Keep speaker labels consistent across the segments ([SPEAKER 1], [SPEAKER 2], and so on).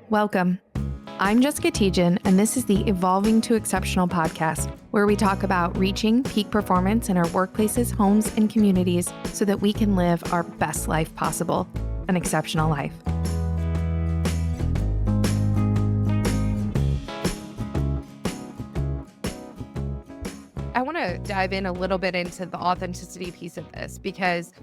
[SPEAKER 1] Welcome. I'm Jessica Tietjen, and this is the Evolving to Exceptional podcast, where we talk about reaching peak performance in our workplaces, homes, and communities so that we can live our best life possible, an exceptional life. I want to dive in a little bit into the authenticity piece of this because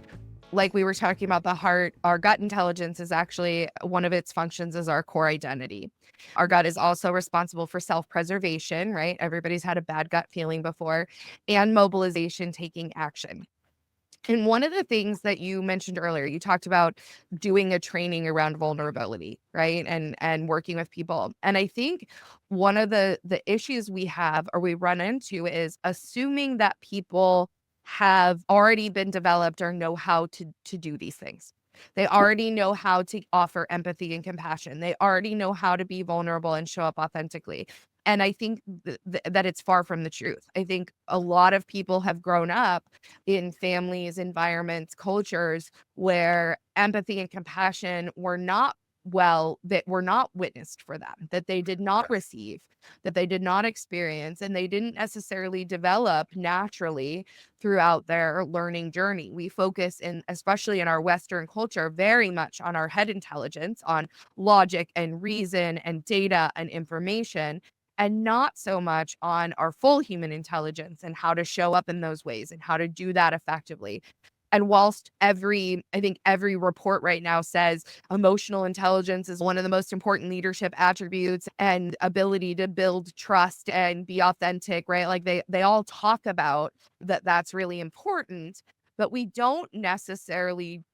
[SPEAKER 1] like we were talking about the heart, our gut intelligence is actually one of its functions is our core identity. Our gut is also responsible for self-preservation, right? Everybody's had a bad gut feeling before, and mobilization, taking action. And one of the things that you mentioned earlier, you talked about doing a training around vulnerability, right? And working with people. And I think one of the issues we have or we run into is assuming that people have already been developed or know how to do these things. They already know how to offer empathy and compassion. They already know how to be vulnerable and show up authentically. And I think that it's far from the truth. I think a lot of people have grown up in families, environments, cultures where empathy and compassion that were not witnessed for them, that they did not receive, that they did not experience, and they didn't necessarily develop naturally throughout their learning journey. We focus especially in our Western culture, very much on our head intelligence, on logic and reason and data and information, and not so much on our full human intelligence and how to show up in those ways and how to do that effectively. And whilst I think every report right now says emotional intelligence is one of the most important leadership attributes and ability to build trust and be authentic, right? Like they all talk about that's really important, but we don't necessarily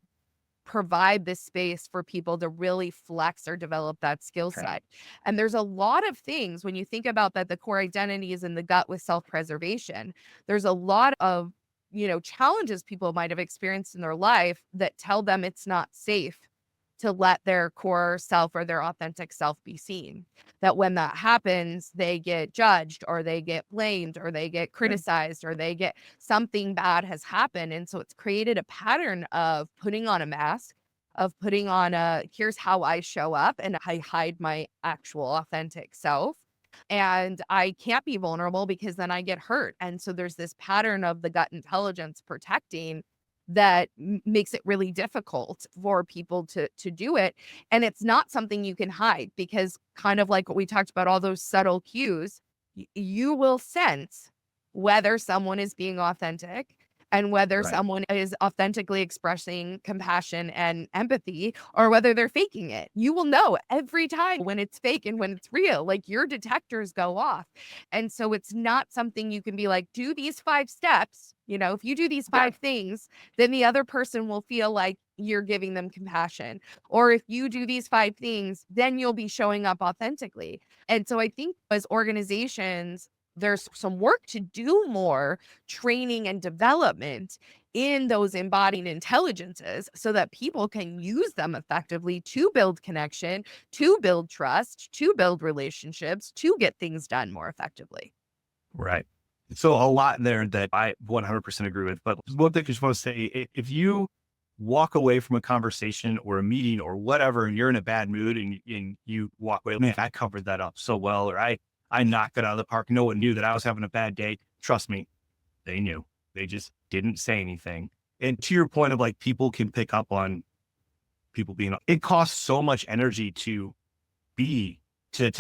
[SPEAKER 1] provide this space for people to really flex or develop that skill set. And there's a lot of things when you think about that the core identity is in the gut with self-preservation. There's a lot of, challenges people might have experienced in their life that tell them it's not safe to let their core self or their authentic self be seen. That when that happens, they get judged or they get blamed or they get criticized or they get something bad has happened. And so it's created a pattern of putting on a mask, of putting on here's how I show up and I hide my actual authentic self. And I can't be vulnerable because then I get hurt. And so there's this pattern of the gut intelligence protecting that makes it really difficult for people to do it. And it's not something you can hide because kind of like what we talked about, all those subtle cues, you will sense whether someone is being authentic and whether someone is authentically expressing compassion and empathy or whether they're faking it. You will know every time when it's fake and when it's real, like your detectors go off. And so it's not something you can be like, do these 5 steps. If you do these 5 things, then the other person will feel like you're giving them compassion. Or if you do these 5 things, then you'll be showing up authentically. And so I think as organizations, there's some work to do more training and development in those embodied intelligences so that people can use them effectively to build connection, to build trust, to build relationships, to get things done more effectively.
[SPEAKER 2] Right. So a lot there that I 100% agree with. But one thing I just want to say, if you walk away from a conversation or a meeting or whatever, and you're in a bad mood and you walk away, man, I covered that up so well, or I knocked it out of the park. No one knew that I was having a bad day. Trust me, they knew. They just didn't say anything. And to your point of like, people can pick up on people it costs so much energy to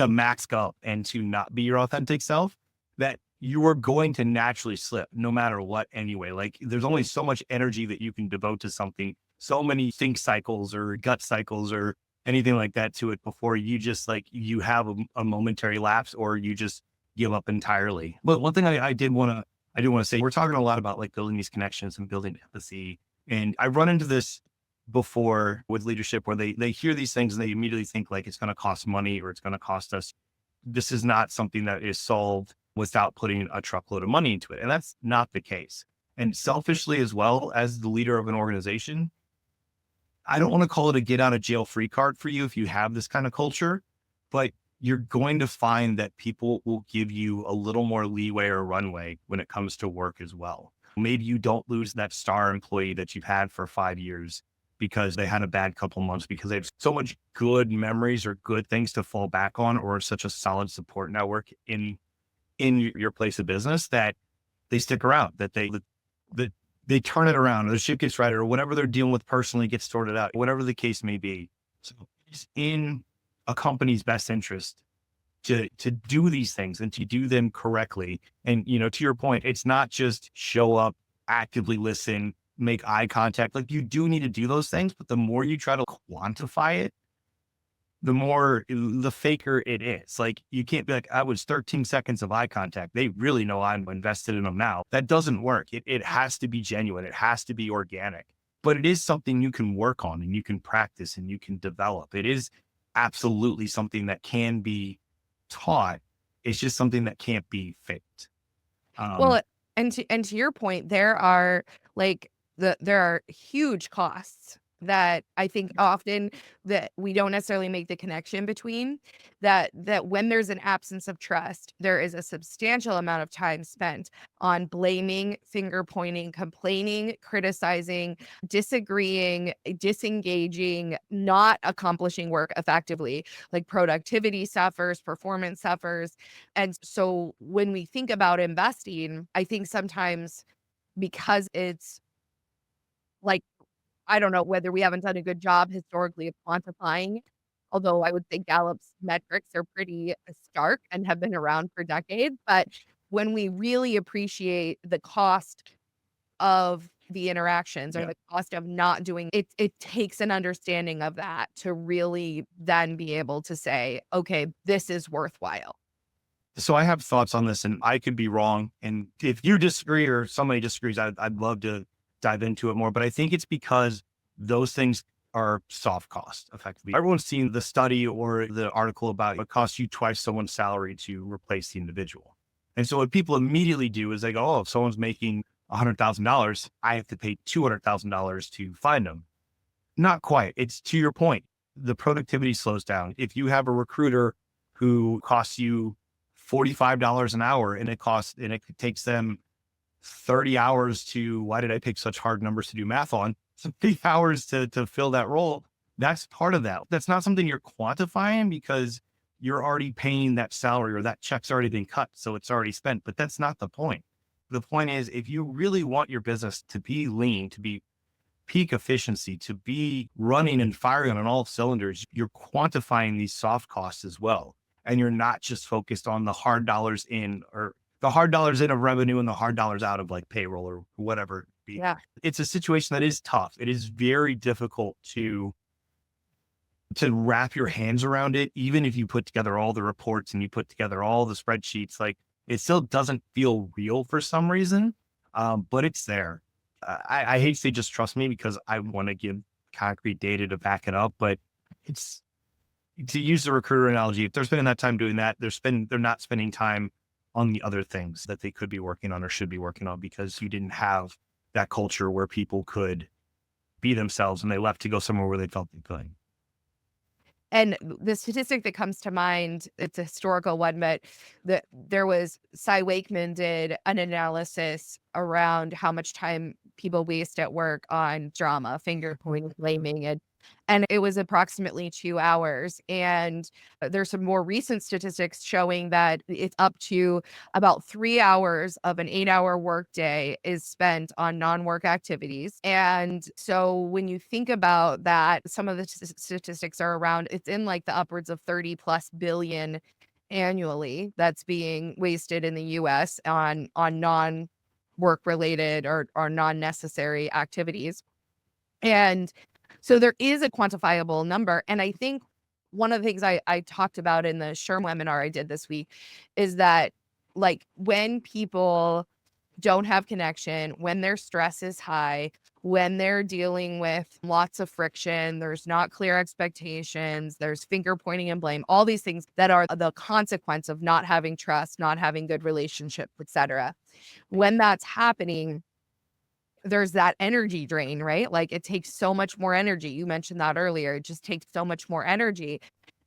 [SPEAKER 2] mask up and to not be your authentic self that you are going to naturally slip no matter what anyway. Like there's only so much energy that you can devote to something, so many think cycles or gut cycles or anything like that to it before you just like, you have a momentary lapse or you just give up entirely. But one thing I did want to say, we're talking a lot about like building these connections and building empathy. And I run into this before with leadership where they hear these things and they immediately think like it's going to cost money or it's going to cost us. This is not something that is solved without putting a truckload of money into it. And that's not the case. And selfishly, as well as the leader of an organization, I don't want to call it a get out of jail free card for you if you have this kind of culture, but you're going to find that people will give you a little more leeway or runway when it comes to work as well. Maybe you don't lose that star employee that you've had for 5 years because they had a bad couple months because they have so much good memories or good things to fall back on, or such a solid support network in your place of business that they stick around, that they turn it around, or the ship gets right, or whatever they're dealing with personally gets sorted out, whatever the case may be. So it's in a company's best interest to do these things and to do them correctly. And to your point, it's not just show up, actively listen, make eye contact. Like, you do need to do those things, but the more you try to quantify it, the more the faker it is. Like, you can't be like, I was 13 seconds of eye contact. They really know I'm invested in them now. That doesn't work. It has to be genuine. It has to be organic, but it is something you can work on and you can practice and you can develop. It is absolutely something that can be taught. It's just something that can't be faked. Um,
[SPEAKER 1] Well, and to your point, there are like there are huge costs that I think often that we don't necessarily make the connection between that when there's an absence of trust, there is a substantial amount of time spent on blaming, finger pointing, complaining, criticizing, disagreeing, disengaging, not accomplishing work effectively. Like productivity suffers, performance suffers. And so when we think about investing, I think sometimes because it's like, I don't know whether we haven't done a good job historically of quantifying it, although I would say Gallup's metrics are pretty stark and have been around for decades. But when we really appreciate the cost of the interactions or
[SPEAKER 2] yeah.
[SPEAKER 1] the cost of not doing it, it takes an understanding of that to really then be able to say, okay, this is worthwhile.
[SPEAKER 2] So I have thoughts on this, and I could be wrong. And if you disagree or somebody disagrees, I'd love to dive into it more. But I think it's because those things are soft cost effectively. Everyone's seen the study or the article about it costs you twice someone's salary to replace the individual. And so what people immediately do is they go, oh, if someone's making $100,000, I have to pay $200,000 to find them. Not quite. It's to your point. The productivity slows down. If you have a recruiter who costs you $45 an hour and it takes them 30 hours to, why did I pick such hard numbers to do math on? 30 hours to fill that role. That's part of that. That's not something you're quantifying because you're already paying that salary or that check's already been cut. So it's already spent, but that's not the point. The point is, if you really want your business to be lean, to be peak efficiency, to be running and firing on all cylinders, you're quantifying these soft costs as well. And you're not just focused on the hard dollars in, or the hard dollars in of revenue and the hard dollars out of like payroll or whatever it be.
[SPEAKER 1] Yeah.
[SPEAKER 2] It's a situation that is tough. It is very difficult to wrap your hands around it. Even if you put together all the reports and you put together all the spreadsheets, like, it still doesn't feel real for some reason. But it's there. I hate to say just trust me because I want to give concrete data to back it up, but it's, to use the recruiter analogy, if they're spending that time doing that, they're not spending time on the other things that they could be working on or should be working on, because you didn't have that culture where people could be themselves and they left to go somewhere where they felt they could.
[SPEAKER 1] And the statistic that comes to mind, it's a historical one, but there was Cy Wakeman did an analysis around how much time people waste at work on drama, finger pointing, blaming, and it was approximately 2 hours. And there's some more recent statistics showing that it's up to about 3 hours of an 8-hour workday is spent on non-work activities. And so when you think about that, some of the statistics are around, it's in like the upwards of 30 plus billion annually that's being wasted in the US on non-work related or non-necessary activities. And so there is a quantifiable number. And I think one of the things I talked about in the SHRM webinar I did this week is that, like, when people don't have connection, when their stress is high, when they're dealing with lots of friction, there's not clear expectations, there's finger pointing and blame, all these things that are the consequence of not having trust, not having good relationships, etc. When that's happening, there's that energy drain, right? Like, it takes so much more energy. You mentioned that earlier. It just takes so much more energy.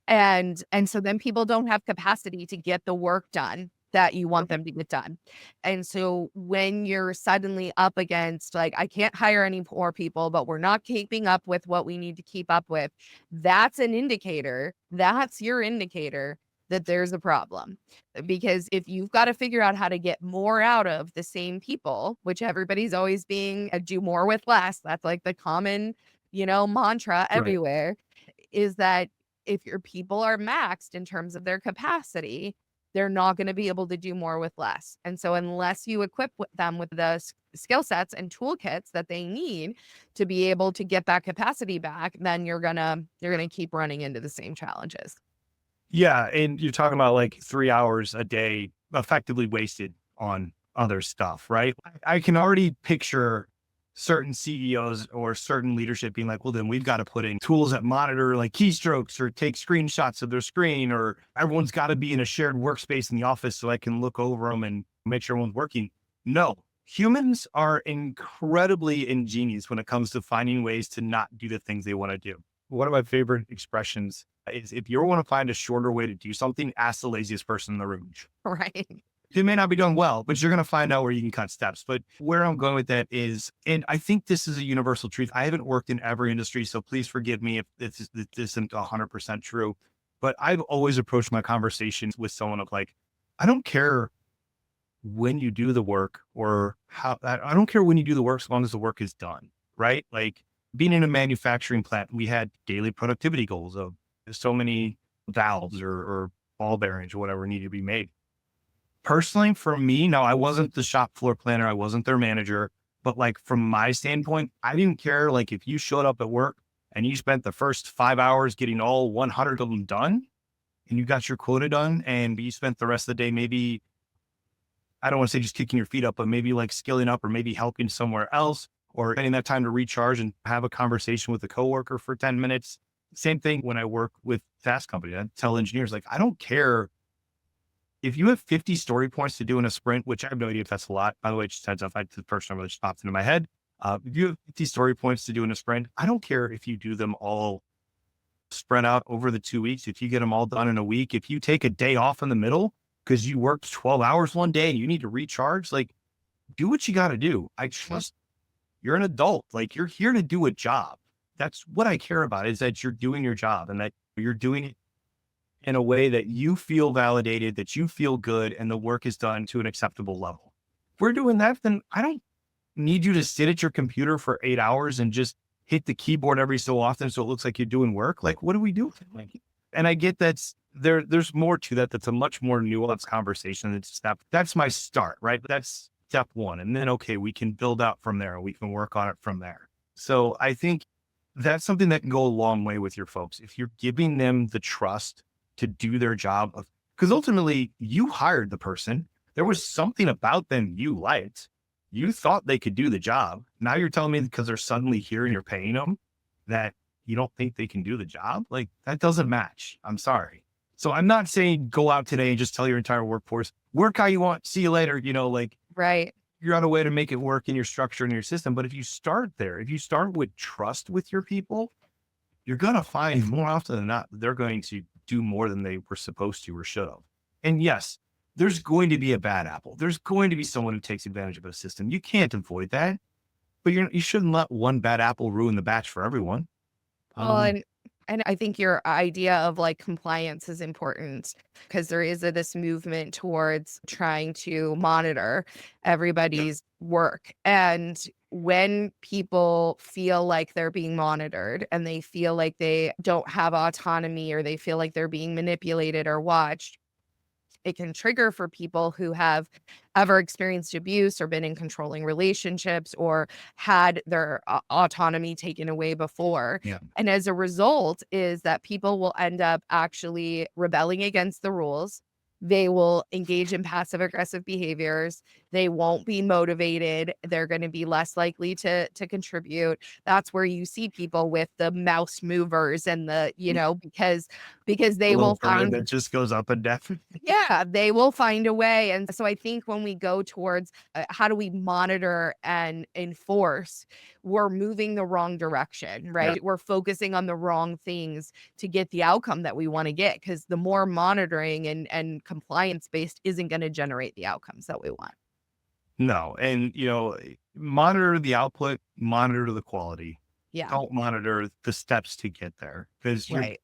[SPEAKER 1] And so then people don't have capacity to get the work done that you want them to get done. And so when you're suddenly up against, like, I can't hire any more people, but we're not keeping up with what we need to keep up with, that's an indicator. That's your indicator that there's a problem. Because if you've got to figure out how to get more out of the same people, which everybody's always being do more with less, that's like the common, mantra
[SPEAKER 2] Right.
[SPEAKER 1] everywhere, is that if your people are maxed in terms of their capacity, they're not going to be able to do more with less. And so unless you equip them with the skill sets and toolkits that they need to be able to get that capacity back, then you're going to keep running into the same challenges.
[SPEAKER 2] Yeah, and you're talking about like 3 hours a day effectively wasted on other stuff, right? I can already picture certain CEOs or certain leadership being like, well, then we've got to put in tools that monitor like keystrokes or take screenshots of their screen, or everyone's got to be in a shared workspace in the office so I can look over them and make sure everyone's working. No, humans are incredibly ingenious when it comes to finding ways to not do the things they want to do. One of my favorite expressions is, if you want to find a shorter way to do something, ask the laziest person in the room.
[SPEAKER 1] Right.
[SPEAKER 2] They may not be doing well, but you're going to find out where you can cut steps. But where I'm going with that is, and I think this is a universal truth. I haven't worked in every industry, so please forgive me if this isn't 100% true. But I've always approached my conversations with someone of like, I don't care when you do the work or how, I don't care when you do the work as long as the work is done, right? Like, being in a manufacturing plant, we had daily productivity goals of so many valves or ball bearings or whatever needed to be made. Personally, for me, now I wasn't the shop floor planner, I wasn't their manager, but like from my standpoint, I didn't care. Like, if you showed up at work and you spent the first 5 hours getting all 100 of them done and you got your quota done, and you spent the rest of the day, maybe, I don't want to say just kicking your feet up, but maybe like skilling up or maybe helping somewhere else, or spending that time to recharge and have a conversation with a coworker for 10 minutes. Same thing when I work with SaaS company. I tell engineers, like, I don't care if you have 50 story points to do in a sprint, which I have no idea if that's a lot. By the way, just heads up, the first number that just popped into my head. If you have 50 story points to do in a sprint, I don't care if you do them all spread out over the 2 weeks. If you get them all done in a week, if you take a day off in the middle because you worked 12 hours one day and you need to recharge, like, do what you got to do. I trust you're an adult. Like, you're here to do a job. That's what I care about, is that you're doing your job and that you're doing it in a way that you feel validated, that you feel good, and the work is done to an acceptable level. If we're doing that, then I don't need you to sit at your computer for 8 hours and just hit the keyboard every so often so it looks like you're doing work. Like, what do we do? Like, and I get that's there's more to that. That's a much more nuanced conversation. That's my start, right? That's step one. And then, okay, we can build out from there. We can work on it from there. So I think that's something that can go a long way with your folks. If you're giving them the trust to do their job, because ultimately you hired the person. There was something about them you liked. You thought they could do the job. Now you're telling me because they're suddenly here and you're paying them that you don't think they can do the job? Like, that doesn't match. I'm sorry. So I'm not saying go out today and just tell your entire workforce, work how you want, see you later. Like,
[SPEAKER 1] Right.
[SPEAKER 2] you're on a way to make it work in your structure and your system. But if you start there, if you start with trust with your people, you're going to find more often than not, they're going to do more than they were supposed to or should have. And yes, there's going to be a bad apple. There's going to be someone who takes advantage of a system. You can't avoid that, but you shouldn't let one bad apple ruin the batch for everyone.
[SPEAKER 1] Well,
[SPEAKER 2] Um,
[SPEAKER 1] and I think your idea of like compliance is important because there is this movement towards trying to monitor everybody's work. And when people feel like they're being monitored and they feel like they don't have autonomy or they feel like they're being manipulated or watched, it can trigger for people who have ever experienced abuse or been in controlling relationships or had their autonomy taken away before.
[SPEAKER 2] yeah.
[SPEAKER 1] And as a result is that people will end up actually rebelling against the rules. They will engage in passive aggressive behaviors. They won't be motivated. They're going to be less likely to contribute. That's where you see people with the mouse movers and because
[SPEAKER 2] A
[SPEAKER 1] they
[SPEAKER 2] little
[SPEAKER 1] will
[SPEAKER 2] bird
[SPEAKER 1] find
[SPEAKER 2] that just goes up and down.
[SPEAKER 1] yeah, they will find a way. And so I think when we go towards how do we monitor and enforce, we're moving the wrong direction,
[SPEAKER 2] Yeah.
[SPEAKER 1] right? We're focusing on the wrong things to get the outcome that we want to get. Because the more monitoring and compliance based isn't going to generate the outcomes that we want.
[SPEAKER 2] No. And, monitor the output, monitor the quality.
[SPEAKER 1] Yeah.
[SPEAKER 2] Don't monitor the steps to get there. Because you're,
[SPEAKER 1] Right.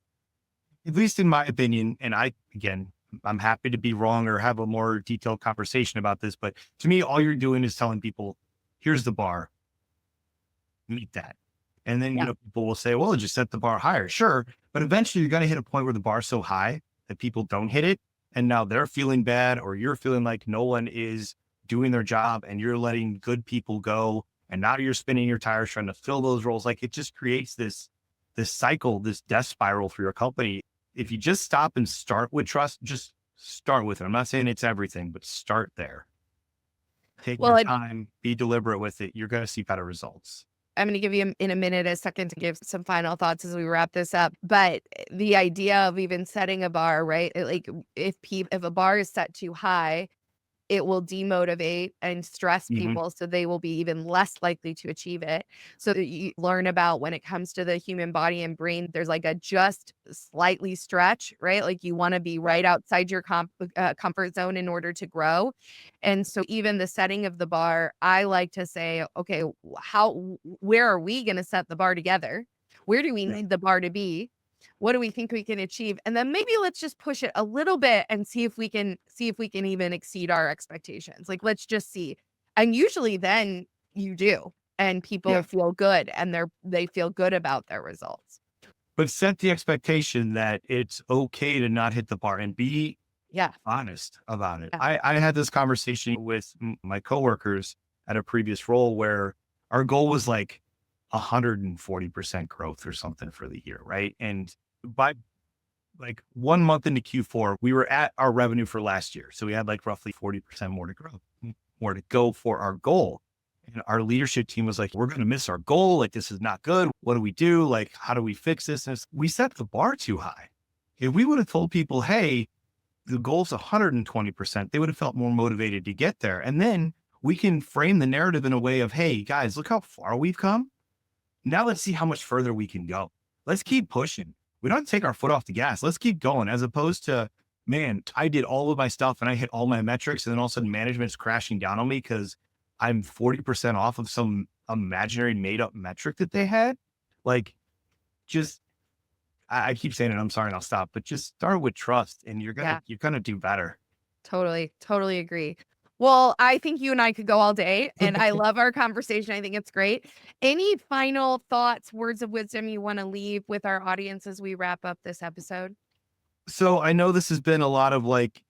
[SPEAKER 2] at least in my opinion, and again, I'm happy to be wrong or have a more detailed conversation about this, but to me, all you're doing is telling people, here's the bar, meet that. And then,
[SPEAKER 1] Yeah.
[SPEAKER 2] people will say, well, just set the bar higher. Sure. But eventually you're going to hit a point where the bar's so high that people don't hit it. And now they're feeling bad, or you're feeling like no one is doing their job and you're letting good people go. And now you're spinning your tires trying to fill those roles. Like, it just creates this cycle, this death spiral for your company. If you just stop and start with trust, just start with it. I'm not saying it's everything, but start there. Take
[SPEAKER 1] Well,
[SPEAKER 2] your time, be deliberate with it. You're going to see better results.
[SPEAKER 1] I'm going to give you in a minute a second to give some final thoughts as we wrap this up. But the idea of even setting a bar, right? Like if a bar is set too high, it will demotivate and stress
[SPEAKER 2] Hmm.
[SPEAKER 1] people, so they will be even less likely to achieve it. So that you learn about when it comes to the human body and brain, there's like a just slightly stretch, right? Like you want to be right outside your comfort zone in order to grow. And so even the setting of the bar, I like to say, okay, where are we going to set the bar together? Where do we
[SPEAKER 2] Yeah.
[SPEAKER 1] need the bar to be? What do we think we can achieve? And then maybe let's just push it a little bit and see if we can even exceed our expectations. Like, let's just see. And usually then you do, and people
[SPEAKER 2] Yeah.
[SPEAKER 1] feel good and they feel good about their results.
[SPEAKER 2] But set the expectation that it's okay to not hit the bar and be
[SPEAKER 1] Yeah.
[SPEAKER 2] honest about it.
[SPEAKER 1] Yeah.
[SPEAKER 2] I had this conversation with my coworkers at a previous role where our goal was like 140% growth or something for the year. Right. And by like 1 month into Q4, we were at our revenue for last year. So we had like roughly 40% more to grow, more to go for our goal. And our leadership team was like, we're going to miss our goal. Like, this is not good. What do we do? Like, how do we fix this? And we set the bar too high. If we would have told people, hey, the goal's 120%, they would have felt more motivated to get there. And then we can frame the narrative in a way of, hey, guys, look how far we've come. Now let's see how much further we can go. Let's keep pushing. We don't take our foot off the gas. Let's keep going, as opposed to, man, I did all of my stuff and I hit all my metrics. And then all of a sudden management's crashing down on me because I'm 40% off of some imaginary made up metric that they had. Like, just, I keep saying it, I'm sorry, and I'll stop, but just start with trust and
[SPEAKER 1] Yeah.
[SPEAKER 2] you're going to do better.
[SPEAKER 1] Totally agree. Well, I think you and I could go all day, and I love our conversation. I think it's great. Any final thoughts, words of wisdom you want to leave with our audience as we wrap up this episode?
[SPEAKER 2] So I know this has been a lot of like,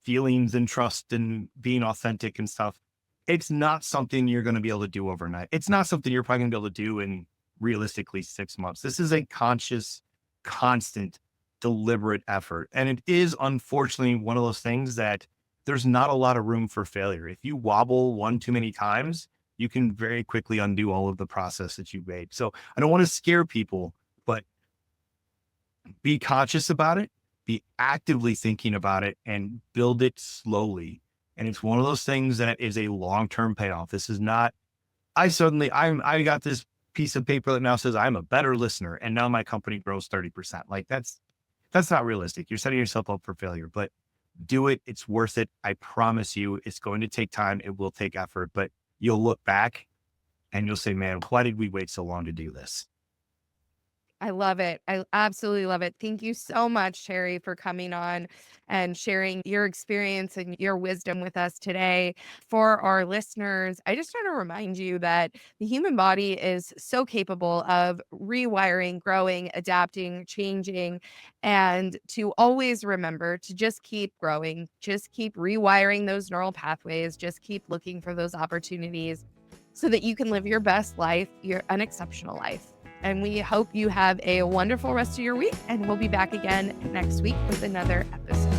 [SPEAKER 2] feelings and trust and being authentic and stuff. It's not something you're going to be able to do overnight. It's not something you're probably going to be able to do in realistically 6 months. This is a conscious, constant, deliberate effort. And it is unfortunately one of those things that there's not a lot of room for failure. If you wobble one too many times, you can very quickly undo all of the process that you made. So I don't want to scare people, but be conscious about it, be actively thinking about it, and build it slowly. And it's one of those things that is a long-term payoff. This is not, I got this piece of paper that now says I'm a better listener and now my company grows 30%. Like, that's not realistic. You're setting yourself up for failure, but do it. It's worth it. I promise you, it's going to take time. It will take effort, but you'll look back and you'll say, man, why did we wait so long to do this?
[SPEAKER 1] I love it. I absolutely love it. Thank you so much, Terry, for coming on and sharing your experience and your wisdom with us today. For our listeners, I just want to remind you that the human body is so capable of rewiring, growing, adapting, changing, and to always remember to just keep growing, just keep rewiring those neural pathways, just keep looking for those opportunities so that you can live your best life, an exceptional life. And we hope you have a wonderful rest of your week. And we'll be back again next week with another episode.